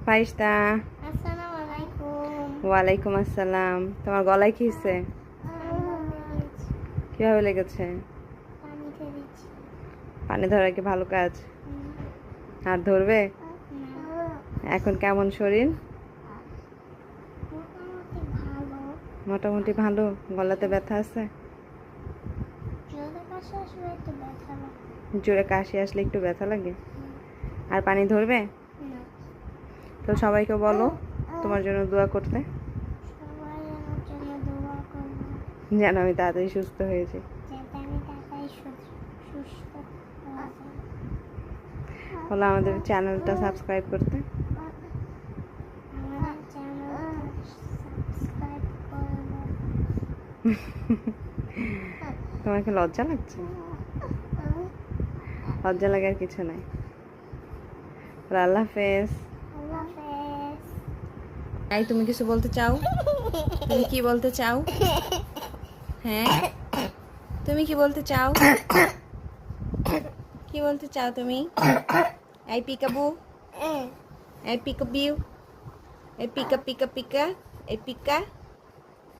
ফাইস্তা। আসসালামু আলাইকুম। ওয়ালাইকুম আসসালাম। তোমার গলায় কি হয়েছে? কিভাবে লেগেছে? পানি ধরেছি। পানি ধরা কি ভালো কাজ? আর ধরবে? এখন কেমন শরীর? মোটামুটি ভালো। মোটামুটি ভালো। গলাতে ব্যথা আছে? জোরে কাশি আসলে একটু ব্যথা লাগে। জোরে কাশি আসলে একটু ব্যথা লাগে। আর পানি ধরবে? না, তো সবাইকে বলো তোমার জন্য দোয়া করতে, সবাই আমার জন্য দোয়া করবে যেন আমি তাড়াতাড়ি সুস্থ হয়েছি। যাতে আমি তাড়াতাড়ি সুস্থ হয়ে যাই। বলো আমাদের চ্যানেলটা সাবস্ক্রাইব করতে। আমাদের চ্যানেলটা সাবস্ক্রাইব করবে। তোমাকে লজ্জা লাগছে? লজ্জা লাগার কিছু নাই। বলো আল্লাহ হাফেজ। আল্লাহ হাফেজ। এই তুমি কিছু বলতে চাও? তুমি কি বলতে চাও? হ্যাঁ, তুমি কি বলতে চাও? কি বলতে চাও তুমি? এই পিকাবু, এই পিকাবিউ, এই পিকা পিকা পিকা, এই পিকা।